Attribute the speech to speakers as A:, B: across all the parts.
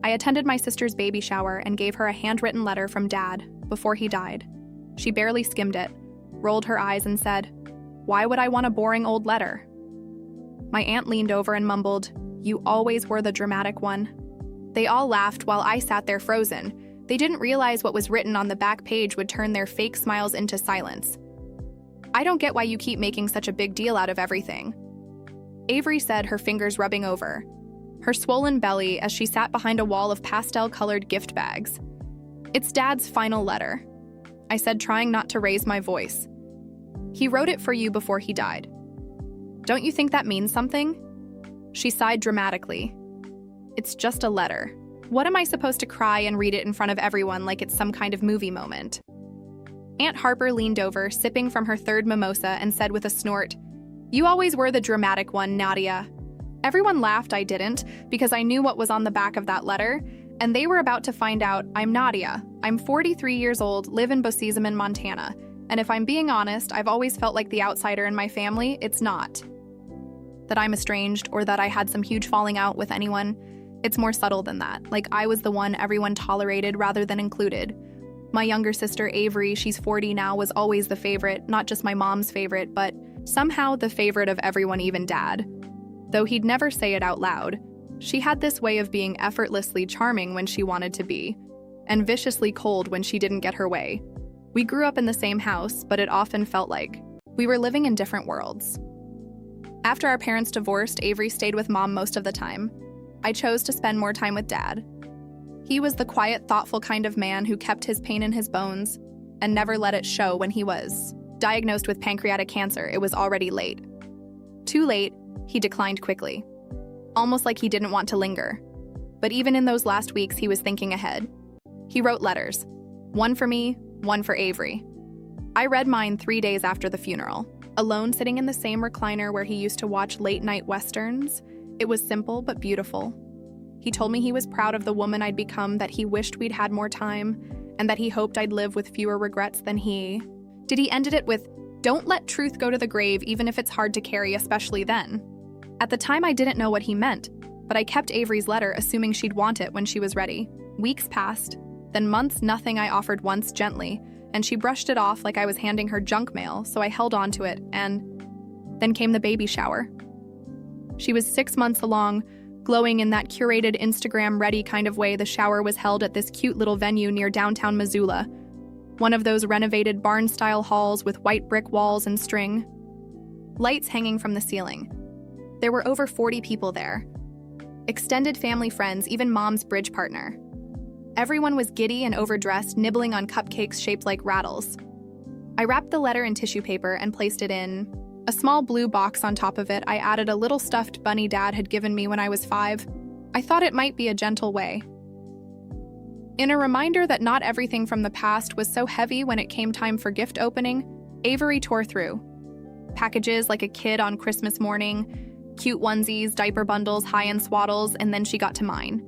A: I attended my sister's baby shower and gave her a handwritten letter from Dad before he died. She barely skimmed it, rolled her eyes and said, "Why would I want a boring old letter?" My aunt leaned over and mumbled, "You always were the dramatic one." They all laughed while I sat there frozen. They didn't realize what was written on the back page would turn their fake smiles into silence. "I don't get why you keep making such a big deal out of everything," Avery said, her fingers rubbing over her swollen belly as she sat behind a wall of pastel-colored gift bags. "It's Dad's final letter," I said, trying not to raise my voice. "He wrote it for you before he died. Don't you think that means something?" She sighed dramatically. "It's just a letter. What am I supposed to cry and read it in front of everyone like it's some kind of movie moment?" Aunt Harper leaned over, sipping from her third mimosa, and said with a snort, "You always were the dramatic one, Nadia." Everyone laughed I didn't, because I knew what was on the back of that letter, and they were about to find out. I'm Nadia. I'm 43 years old, live in Bosezeman, Montana, and if I'm being honest, I've always felt like the outsider in my family. It's not that I'm estranged or that I had some huge falling out with anyone. It's more subtle than that, like I was the one everyone tolerated rather than included. My younger sister, Avery, she's 40 now, was always the favorite, not just my mom's favorite, but somehow the favorite of everyone, even Dad. Though he'd never say it out loud, she had this way of being effortlessly charming when she wanted to be, and viciously cold when she didn't get her way. We grew up in the same house, but it often felt like we were living in different worlds. After our parents divorced, Avery stayed with Mom most of the time. I chose to spend more time with Dad. He was the quiet, thoughtful kind of man who kept his pain in his bones and never let it show. When he was diagnosed with pancreatic cancer, it was already late. Too late, he declined quickly, almost like he didn't want to linger. But even in those last weeks, he was thinking ahead. He wrote letters, one for me, one for Avery. I read mine 3 days after the funeral, alone sitting in the same recliner where he used to watch late-night westerns. It was simple but beautiful. He told me he was proud of the woman I'd become, that he wished we'd had more time, and that he hoped I'd live with fewer regrets than he. He ended it with, "Don't let truth go to the grave, even if it's hard to carry, especially then." At the time, I didn't know what he meant, but I kept Avery's letter, assuming she'd want it when she was ready. Weeks passed, then months. Nothing. I offered once gently, and she brushed it off like I was handing her junk mail, so I held on to it, and then came the baby shower. She was 6 months along, glowing in that curated Instagram-ready kind of way. The shower was held at this cute little venue near downtown Missoula, one of those renovated barn-style halls with white brick walls and string lights hanging from the ceiling. There were over 40 people there. Extended family friends, even Mom's bridge partner. Everyone was giddy and overdressed, nibbling on cupcakes shaped like rattles. I wrapped the letter in tissue paper and placed it in a small blue box. On top of it, I added a little stuffed bunny Dad had given me when I was 5. I thought it might be a gentle way. In a reminder that not everything from the past was so heavy. When it came time for gift opening, Avery tore through packages like a kid on Christmas morning, cute onesies, diaper bundles, high-end swaddles, and then she got to mine.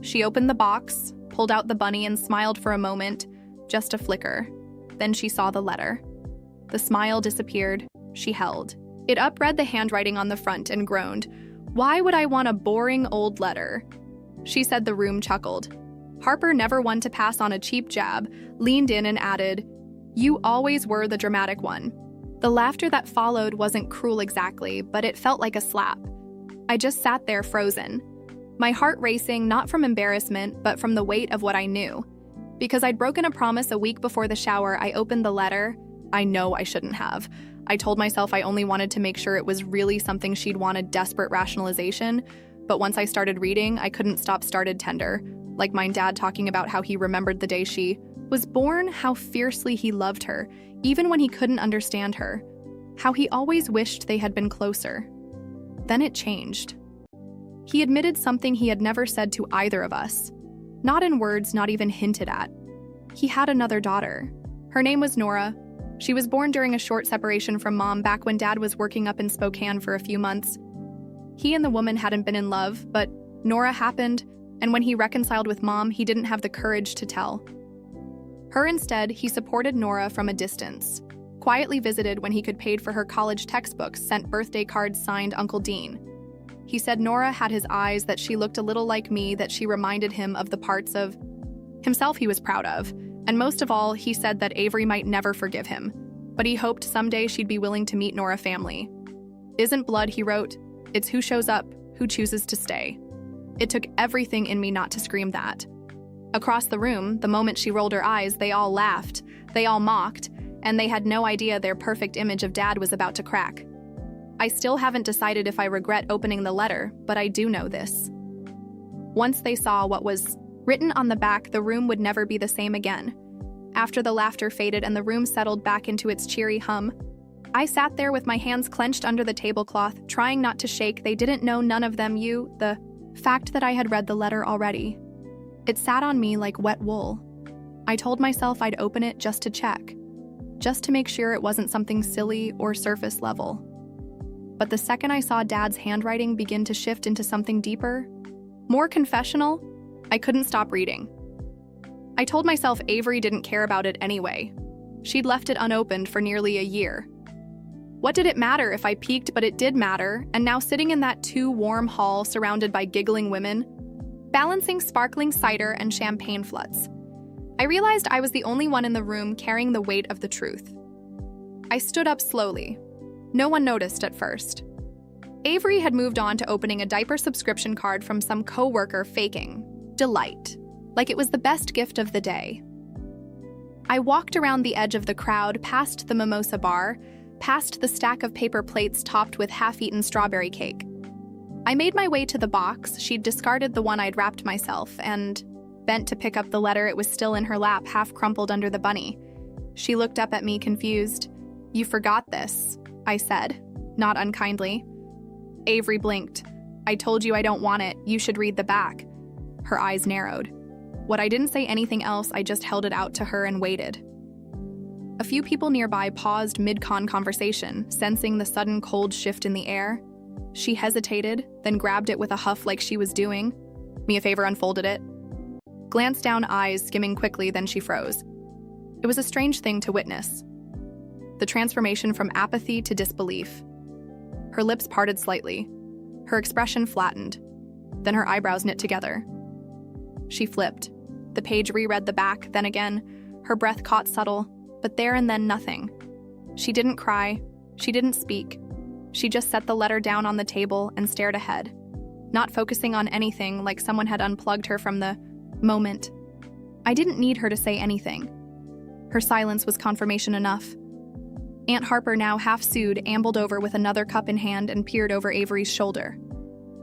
A: She opened the box, pulled out the bunny, and smiled for a moment, just a flicker. Then she saw the letter. The smile disappeared. She held it up, read the handwriting on the front, and groaned, "Why would I want a boring old letter?" She said. The room chuckled. Harper, never one to pass on a cheap jab, leaned in and added, "You always were the dramatic one." The laughter that followed wasn't cruel exactly, but it felt like a slap. I just sat there frozen, my heart racing, not from embarrassment, but from the weight of what I knew. Because I'd broken a promise a week before the shower, I opened the letter. I know I shouldn't have. I told myself I only wanted to make sure it was really something she'd wanted. Desperate rationalization. But once I started reading, I couldn't stop. Started tender, like my dad talking about how he remembered the day she was born, how fiercely he loved her, even when he couldn't understand her, how he always wished they had been closer. Then it changed. He admitted something he had never said to either of us. Not in words, not even hinted at. He had another daughter. Her name was Nora. She was born during a short separation from Mom back when Dad was working up in Spokane for a few months. He and the woman hadn't been in love, but Nora happened, and when he reconciled with Mom, he didn't have the courage to tell her. Instead, he supported Nora from a distance, quietly visited when he could, paid for her college textbooks, sent birthday cards signed Uncle Dean. He said Nora had his eyes, that she looked a little like me, that she reminded him of the parts of himself he was proud of, and most of all, he said that Avery might never forgive him, but he hoped someday she'd be willing to meet Nora family. "Isn't blood," he wrote. "It's who shows up, who chooses to stay." It took everything in me not to scream that. Across the room, the moment she rolled her eyes, they all laughed, they all mocked, and they had no idea their perfect image of Dad was about to crack. I still haven't decided if I regret opening the letter, but I do know this. Once they saw what was written on the back, the room would never be the same again. After the laughter faded and the room settled back into its cheery hum, I sat there with my hands clenched under the tablecloth, trying not to shake. They didn't know, none of them, the fact that I had read the letter already. It sat on me like wet wool. I told myself I'd open it just to check, just to make sure it wasn't something silly or surface level. But the second I saw Dad's handwriting begin to shift into something deeper, more confessional, I couldn't stop reading. I told myself Avery didn't care about it anyway. She'd left it unopened for nearly a year. What did it matter if I peeked? But it did matter, and now sitting in that too warm hall surrounded by giggling women, balancing sparkling cider and champagne floods, I realized I was the only one in the room carrying the weight of the truth. I stood up slowly. No one noticed at first. Avery had moved on to opening a diaper subscription card from some co-worker, faking delight, like it was the best gift of the day. I walked around the edge of the crowd, past the mimosa bar, past the stack of paper plates topped with half-eaten strawberry cake. I made my way to the box. She'd discarded the one I'd wrapped myself, and bent to pick up the letter. It was still in her lap, half crumpled under the bunny. She looked up at me, confused. "You forgot this," I said, not unkindly. Avery blinked. "I told you I don't want it. You should read the back." Her eyes narrowed. What I didn't say anything else, I just held it out to her and waited. A few people nearby paused mid-con conversation, sensing the sudden cold shift in the air. She hesitated, then grabbed it with a huff like she was doing me a favor, unfolded it. Glanced down, eyes skimming quickly, then she froze. It was a strange thing to witness. The transformation from apathy to disbelief. Her lips parted slightly. Her expression flattened. Then her eyebrows knit together. She flipped. The page reread the back, then again. Her breath caught subtle, but there and then nothing. She didn't cry. She didn't speak. She just set the letter down on the table and stared ahead, not focusing on anything, like someone had unplugged her from the moment. I didn't need her to say anything. Her silence was confirmation enough. Aunt Harper, now half-sued, ambled over with another cup in hand and peered over Avery's shoulder.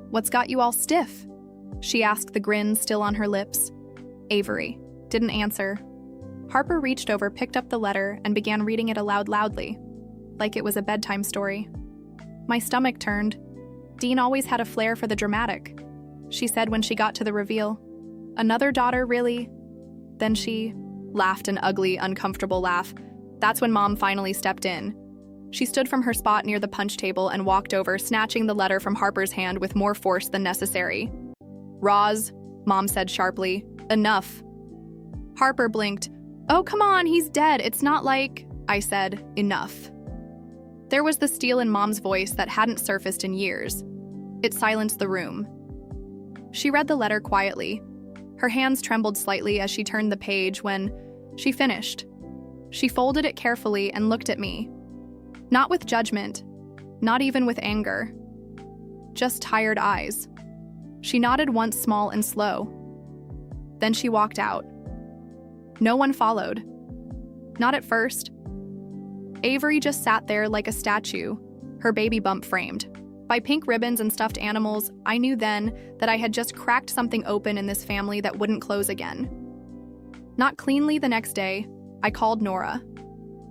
A: "What's got you all stiff?" she asked, the grin still on her lips. Avery didn't answer. Harper reached over, picked up the letter, and began reading it aloud loudly, like it was a bedtime story. My stomach turned. Dean always had a flair for the dramatic, she said when she got to the reveal. "Another daughter, really?" Then she laughed an ugly, uncomfortable laugh. That's when Mom finally stepped in. She stood from her spot near the punch table and walked over, snatching the letter from Harper's hand with more force than necessary. "Roz," Mom said sharply, "enough." Harper blinked. "Oh, come on, he's dead. It's not like—" I said, "Enough." There was the steel in Mom's voice that hadn't surfaced in years. It silenced the room. She read the letter quietly. Her hands trembled slightly as she turned the page. When she finished, she folded it carefully and looked at me. Not with judgment, not even with anger. Just tired eyes. She nodded once, small and slow. Then she walked out. No one followed. Not at first. Avery just sat there like a statue, her baby bump framed by pink ribbons and stuffed animals. I knew then that I had just cracked something open in this family that wouldn't close again. Not cleanly the next day, I called Nora.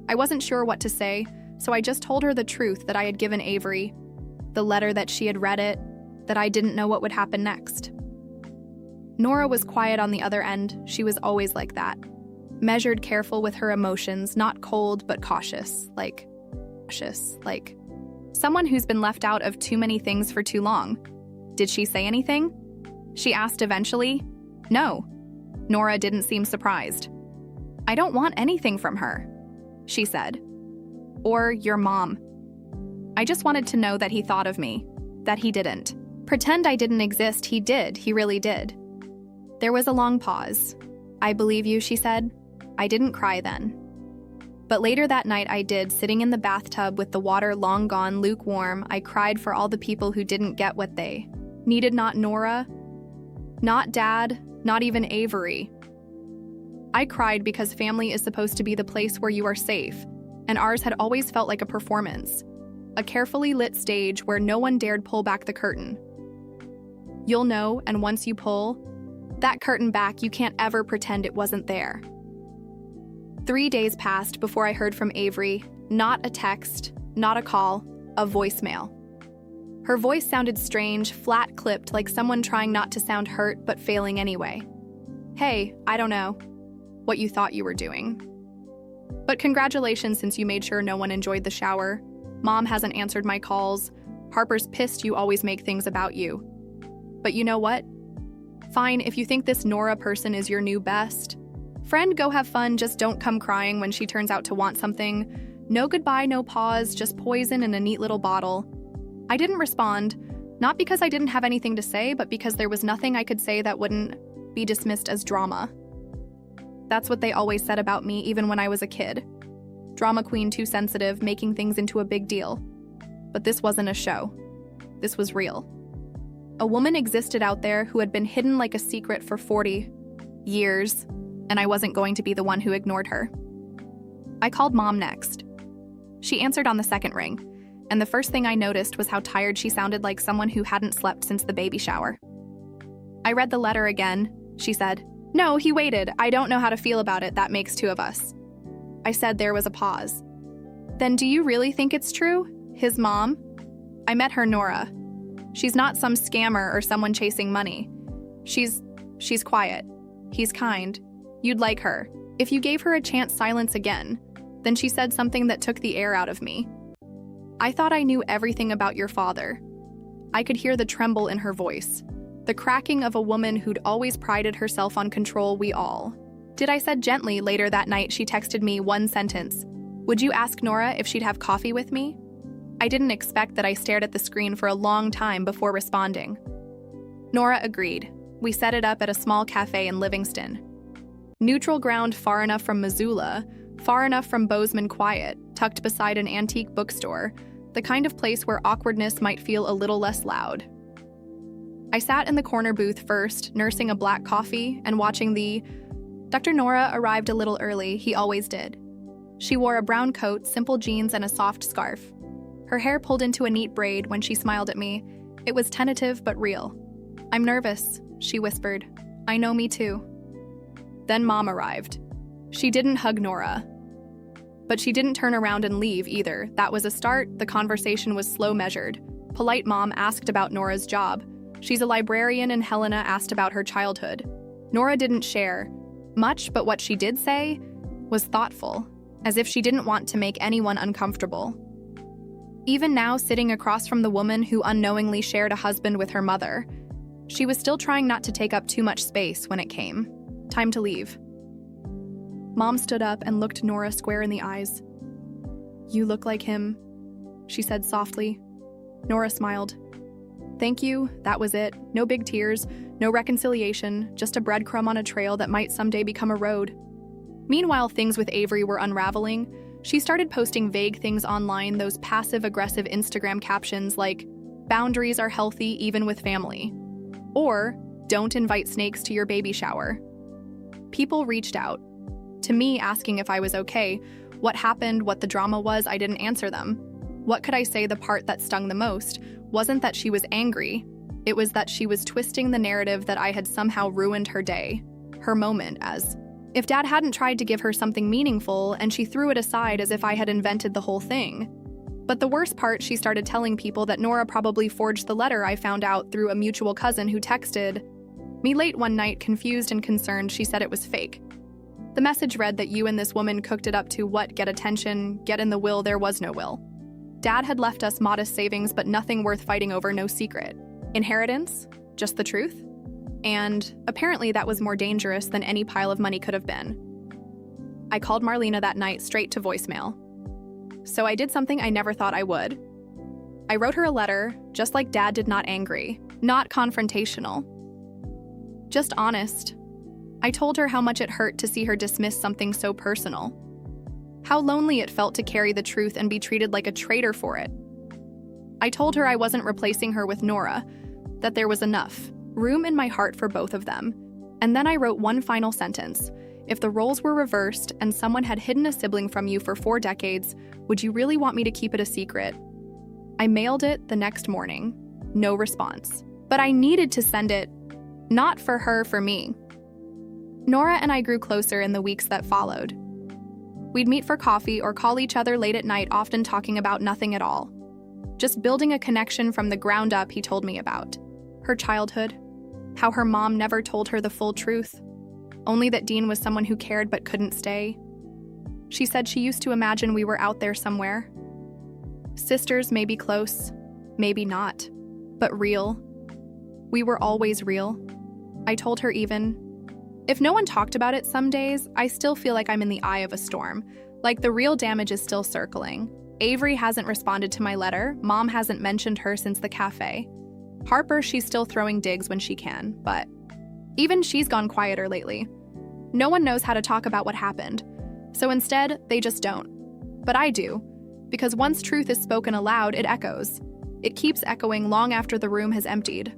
A: I wasn't sure what to say, so I just told her the truth, that I had given Avery the letter, that she had read it, that I didn't know what would happen next. Nora was quiet on the other end. She was always like that. Measured, careful with her emotions, not cold but cautious, like someone who's been left out of too many things for too long. "Did she say anything?" she asked eventually. "No." Nora didn't seem surprised. "I don't want anything from her," she said. "Or your mom. I just wanted to know that he thought of me, that he didn't pretend I didn't exist. He did. He really did. There was a long pause. I believe you, she said. I didn't cry then. But later that night I did, sitting in the bathtub with the water long gone, lukewarm. I cried for all the people who didn't get what they needed. Not Nora, not Dad, not even Avery. I cried because family is supposed to be the place where you are safe, and ours had always felt like a performance, a carefully lit stage where no one dared pull back the curtain. You'll know, and once you pull that curtain back, you can't ever pretend it wasn't there. 3 days passed before I heard from Avery, not a text, not a call, a voicemail. Her voice sounded strange, flat-clipped, like someone trying not to sound hurt but failing anyway. Hey, I don't know what you thought you were doing. But congratulations, since you made sure no one enjoyed the shower. Mom hasn't answered my calls. Harper's pissed you always make things about you. But you know what? Fine, if you think this Nora person is your new best friend, go have fun, just don't come crying when she turns out to want something. No goodbye, no pause, just poison in a neat little bottle. I didn't respond, not because I didn't have anything to say, but because there was nothing I could say that wouldn't be dismissed as drama. That's what they always said about me, even when I was a kid. Drama queen, too sensitive, making things into a big deal. But this wasn't a show. This was real. A woman existed out there who had been hidden like a secret for 40 years, and I wasn't going to be the one who ignored her. I called Mom next. She answered on the second ring, and the first thing I noticed was how tired she sounded, like someone who hadn't slept since the baby shower. I read the letter again, she said. No, he waited. I don't know how to feel about it. That makes two of us. I said. There was a pause. Then do you really think it's true? His mom? I met her, Nora. She's not some scammer or someone chasing money. She's quiet. He's kind. You'd like her. If you gave her a chance. Silence again. Then she said something that took the air out of me. I thought I knew everything about your father. I could hear the tremble in her voice, the cracking of a woman who'd always prided herself on control. We all did, I said gently. Later that night, she texted me one sentence. Would you ask Nora if she'd have coffee with me? I didn't expect that. I stared at the screen for a long time before responding. Nora agreed. We set it up at a small cafe in Livingston. Neutral ground, far enough from Missoula, far enough from Bozeman, quiet, tucked beside an antique bookstore, the kind of place where awkwardness might feel a little less loud. I sat in the corner booth first, nursing a black coffee and watching the Dr. Nora arrived a little early. He always did. She wore a brown coat, simple jeans, and a soft scarf. Her hair pulled into a neat braid. When she smiled at me, it was tentative but real. I'm nervous, she whispered. I know, me too. Then Mom arrived. She didn't hug Nora, but she didn't turn around and leave either. That was a start. The conversation was slow, measured. Polite Mom asked about Nora's job. She's a librarian, and Helena asked about her childhood. Nora didn't share much, but what she did say was thoughtful, as if she didn't want to make anyone uncomfortable. Even now, sitting across from the woman who unknowingly shared a husband with her mother, she was still trying not to take up too much space when it came time to leave. Mom stood up and looked Nora square in the eyes. You look like him, she said softly. Nora smiled. Thank you, that was it. No big tears, no reconciliation, just a breadcrumb on a trail that might someday become a road. Meanwhile, things with Avery were unraveling. She started posting vague things online, those passive-aggressive Instagram captions like, boundaries are healthy even with family, or don't invite snakes to your baby shower. People reached out to me asking if I was okay, what happened, what the drama was. I didn't answer them. What could I say? The part that stung the most wasn't that she was angry. It was that she was twisting the narrative that I had somehow ruined her day, her moment, as if Dad hadn't tried to give her something meaningful, and she threw it aside as if I had invented the whole thing. But the worst part, she started telling people that Nora probably forged the letter. I found out through a mutual cousin who texted me late one night, confused and concerned. She said it was fake. The message read that you and this woman cooked it up to what? Get attention, get in the will. There was no will. Dad had left us modest savings, but nothing worth fighting over, no secret. Inheritance? Just the truth? And apparently that was more dangerous than any pile of money could have been. I called Marlena that night straight to voicemail. So I did something I never thought I would. I wrote her a letter, just like Dad did, not angry, Not confrontational. Just honest. I told her how much it hurt to see her dismiss something so personal. How lonely it felt to carry the truth and be treated like a traitor for it. I told her I wasn't replacing her with Nora, that there was enough room in my heart for both of them. And then I wrote one final sentence. If the roles were reversed and someone had hidden a sibling from you for 4 decades, would you really want me to keep it a secret? I mailed it the next morning. No response. But I needed to send it, not for her, for me. Nora and I grew closer in the weeks that followed. We'd meet for coffee or call each other late at night, often talking about nothing at all. Just building a connection from the ground up, he told me about. Her childhood, how her mom never told her the full truth, only that Dean was someone who cared but couldn't stay. She said she used to imagine we were out there somewhere. Sisters may be close, maybe not, but real. We were always real. I told her even, if no one talked about it some days, I still feel like I'm in the eye of a storm, like the real damage is still circling. Avery hasn't responded to my letter. Mom hasn't mentioned her since the cafe. Harper, she's still throwing digs when she can, but even she's gone quieter lately. No one knows how to talk about what happened, so instead, they just don't. But I do, because once truth is spoken aloud, it echoes. It keeps echoing long after the room has emptied.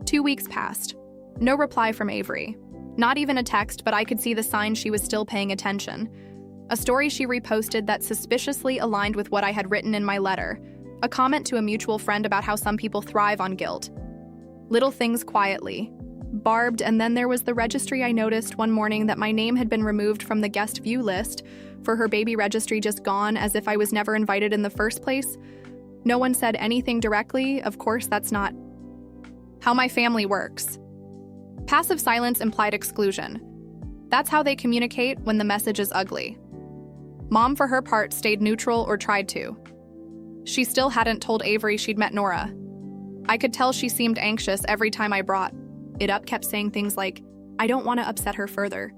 A: 2 weeks passed. No reply from Avery. Not even a text, but I could see the signs she was still paying attention. A story she reposted that suspiciously aligned with what I had written in my letter. A comment to a mutual friend about how some people thrive on guilt. Little things quietly. Barbed, and then there was the registry. I noticed one morning that my name had been removed from the guest view list, for her baby registry just gone, as if I was never invited in the first place. No one said anything directly. Of course, that's not how my family works. Passive silence implied exclusion. That's how they communicate when the message is ugly. Mom, for her part, stayed neutral or tried to. She still hadn't told Avery she'd met Nora. I could tell she seemed anxious every time I brought it up, kept saying things like, I don't want to upset her further.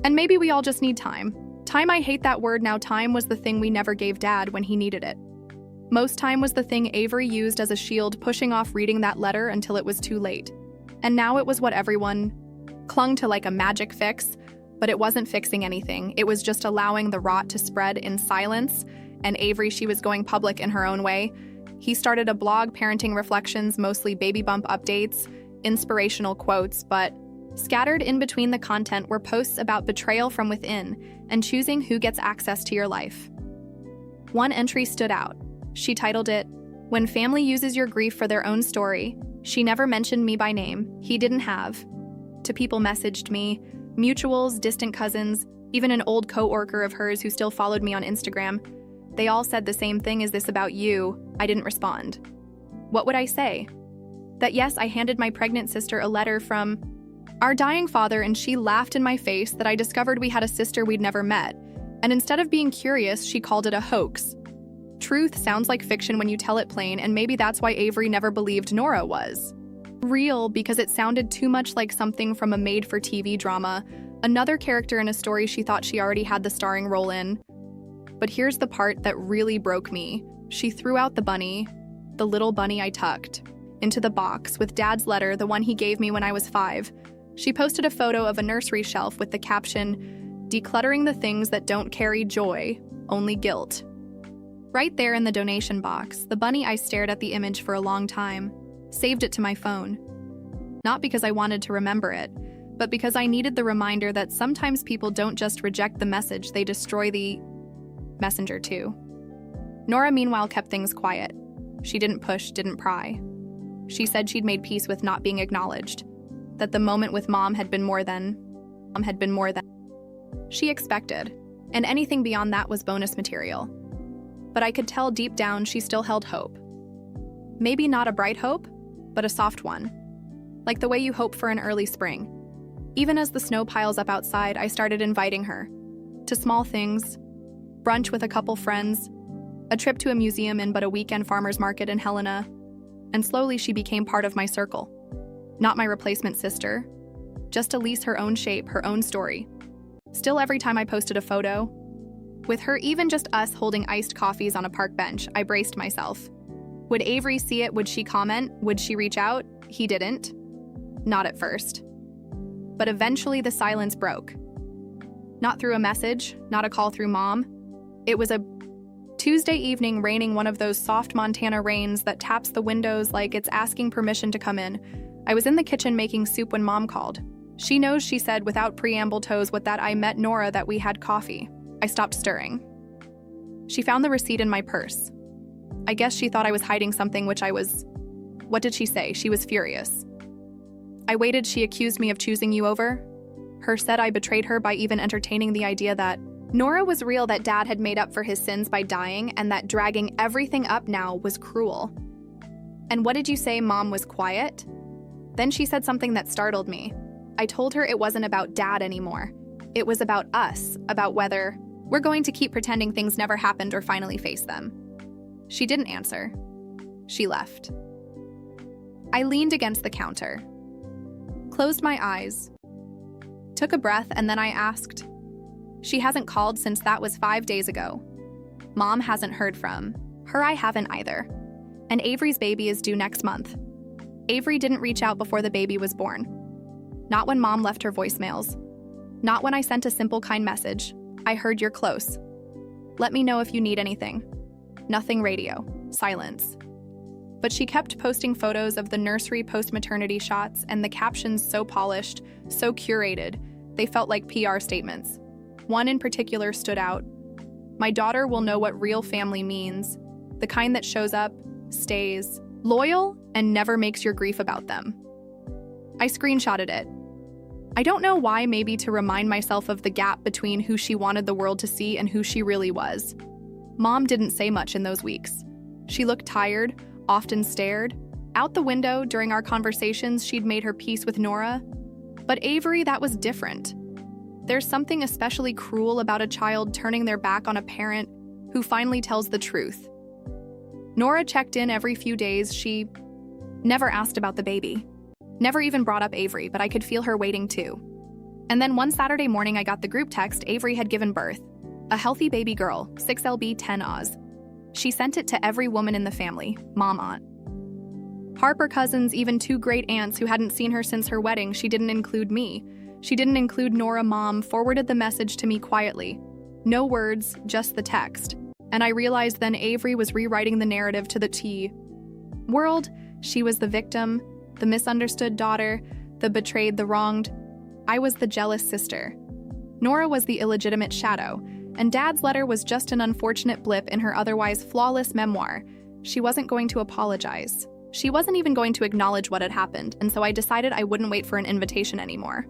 A: And maybe we all just need time. Time, I hate that word now. Time was the thing we never gave Dad when he needed it. Most time was the thing Avery used as a shield, pushing off reading that letter until it was too late. And now it was what everyone clung to like a magic fix, but it wasn't fixing anything. It was just allowing the rot to spread in silence, and Avery, she was going public in her own way. He started a blog, parenting reflections, mostly baby bump updates, inspirational quotes, but scattered in between the content were posts about betrayal from within and choosing who gets access to your life. One entry stood out. She titled it, When Family Uses Your Grief for Their Own Story. She never mentioned me by name. He didn't have. To people messaged me, mutuals, distant cousins, even an old coworker of hers who still followed me on Instagram. They all said the same thing. Is this about you? I didn't respond. What would I say? That yes, I handed my pregnant sister a letter from our dying father, and she laughed in my face, that I discovered we had a sister we'd never met. And instead of being curious, she called it a hoax. Truth sounds like fiction when you tell it plain, and maybe that's why Avery never believed Nora was real, because it sounded too much like something from a made-for-TV drama, another character in a story she thought she already had the starring role in. But here's the part that really broke me. She threw out the bunny, the little bunny I tucked, into the box with Dad's letter, the one he gave me when I was 5. She posted a photo of a nursery shelf with the caption, "Decluttering the things that don't carry joy, only guilt." Right there in the donation box, the bunny. I stared at the image for a long time, saved it to my phone. Not because I wanted to remember it, but because I needed the reminder that sometimes people don't just reject the message, they destroy the messenger too. Nora, meanwhile, kept things quiet. She didn't push, didn't pry. She said she'd made peace with not being acknowledged, that the moment with Mom had been more than she expected, and anything beyond that was bonus material. But I could tell deep down she still held hope. Maybe not a bright hope, but a soft one. Like the way you hope for an early spring. Even as the snow piles up outside, I started inviting her to small things, brunch with a couple friends, a trip to a museum in but a weekend farmer's market in Helena, and slowly she became part of my circle. Not my replacement sister, just Elise, her own shape, her own story. Still, every time I posted a photo, with her, even just us holding iced coffees on a park bench, I braced myself. Would Avery see it? Would she comment? Would she reach out? He didn't. Not at first. But eventually the silence broke. Not through a message, not a call through Mom. It was a Tuesday evening raining, one of those soft Montana rains that taps the windows like it's asking permission to come in. I was in the kitchen making soup when Mom called. She knows, she said without preamble toes, with that I met Nora, that we had coffee. I stopped stirring. She found the receipt in my purse. I guess she thought I was hiding something, which I was. What did she say? She was furious. I waited. She accused me of choosing you over her, said I betrayed her by even entertaining the idea that Nora was real, that Dad had made up for his sins by dying, and that dragging everything up now was cruel. And what did you say? Mom was quiet. Then she said something that startled me. I told her it wasn't about Dad anymore. It was about us, about whether we're going to keep pretending things never happened or finally face them. She didn't answer. She left. I leaned against the counter, closed my eyes, took a breath, and then I asked. She hasn't called since that was 5 days ago. Mom hasn't heard from her. I haven't either. And Avery's baby is due next month. Avery didn't reach out before the baby was born. Not when Mom left her voicemails. Not when I sent a simple, kind message. I heard you're close. Let me know if you need anything. Nothing. Radio. Silence. But she kept posting photos of the nursery post-maternity shots, and the captions so polished, so curated, they felt like PR statements. One in particular stood out. My daughter will know what real family means, the kind that shows up, stays, loyal, and never makes your grief about them. I screenshotted it. I don't know why, maybe to remind myself of the gap between who she wanted the world to see and who she really was. Mom didn't say much in those weeks. She looked tired, often stared. Out the window during our conversations, she'd made her peace with Nora. But Avery, that was different. There's something especially cruel about a child turning their back on a parent who finally tells the truth. Nora checked in every few days. She never asked about the baby. Never even brought up Avery, but I could feel her waiting too. And then one Saturday morning, I got the group text Avery had given birth. A healthy baby girl, 6lb 10 Oz. She sent it to every woman in the family, Mom, aunt, Harper cousins, even 2 great aunts who hadn't seen her since her wedding. She didn't include me. She didn't include Nora. Mom forwarded the message to me quietly. No words, just the text. And I realized then Avery was rewriting the narrative to the T. World. She was the victim, the misunderstood daughter, the betrayed, the wronged. I was the jealous sister. Nora was the illegitimate shadow, and Dad's letter was just an unfortunate blip in her otherwise flawless memoir. She wasn't going to apologize. She wasn't even going to acknowledge what had happened, and so I decided I wouldn't wait for an invitation anymore.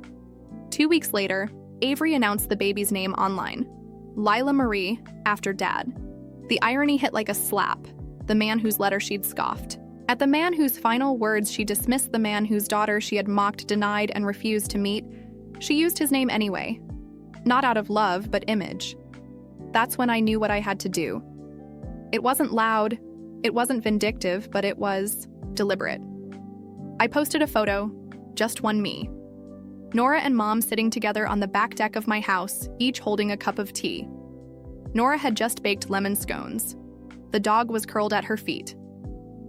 A: 2 weeks later, Avery announced the baby's name online. Lila Marie, after Dad. The irony hit like a slap. The man whose letter she'd scoffed. At the man whose final words she dismissed, the man whose daughter she had mocked, denied, and refused to meet. She used his name anyway. Not out of love, but image. That's when I knew what I had to do. It wasn't loud, it wasn't vindictive, but it was deliberate. I posted a photo, just one me. Nora and Mom sitting together on the back deck of my house, each holding a cup of tea. Nora had just baked lemon scones. The dog was curled at her feet.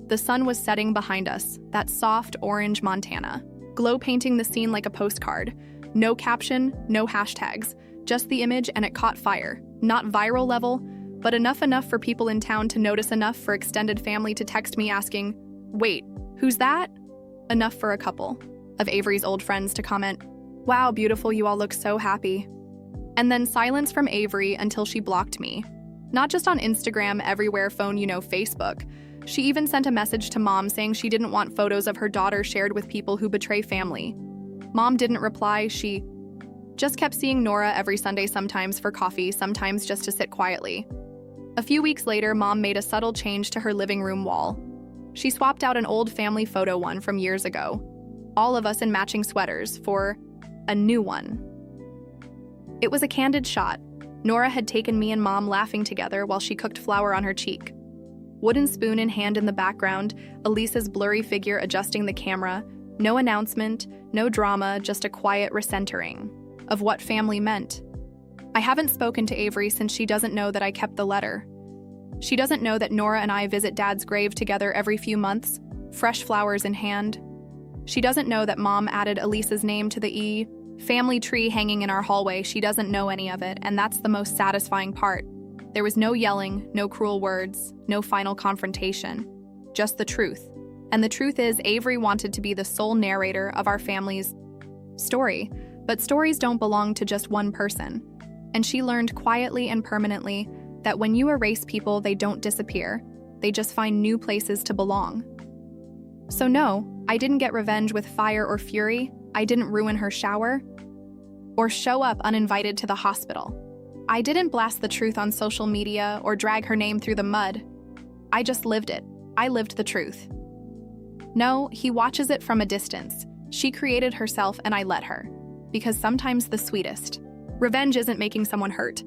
A: The sun was setting behind us, that soft orange Montana, glow painting the scene like a postcard. No caption, no hashtags, just the image, and it caught fire. Not viral level, but enough for people in town to notice, enough for extended family to text me asking, "Wait, who's that?" Enough for a couple of Avery's old friends to comment, "Wow, beautiful, you all look so happy." And then silence from Avery until she blocked me. Not just on Instagram, everywhere, phone, Facebook. She even sent a message to Mom saying she didn't want photos of her daughter shared with people who betray family. Mom didn't reply. She just kept seeing Nora every Sunday, sometimes for coffee, sometimes just to sit quietly. A few weeks later, Mom made a subtle change to her living room wall. She swapped out an old family photo, one from years ago, all of us in matching sweaters, for a new one. It was a candid shot. Nora had taken me and Mom laughing together while she cooked flour on her cheek. Wooden spoon in hand in the background, Elisa's blurry figure adjusting the camera. No announcement, no drama, just a quiet recentering of what family meant. I haven't spoken to Avery since she doesn't know that I kept the letter. She doesn't know that Nora and I visit Dad's grave together every few months, fresh flowers in hand. She doesn't know that Mom added Elisa's name to the family tree hanging in our hallway. She doesn't know any of it, and that's the most satisfying part. There was no yelling, no cruel words, no final confrontation, just the truth. And the truth is, Avery wanted to be the sole narrator of our family's story, but stories don't belong to just one person. And she learned quietly and permanently that when you erase people, they don't disappear. They just find new places to belong. So no, I didn't get revenge with fire or fury. I didn't ruin her shower or show up uninvited to the hospital. I didn't blast the truth on social media or drag her name through the mud. I just lived it. I lived the truth. No, he watches it from a distance. She created herself and I let her. Because sometimes the sweetest revenge isn't making someone hurt.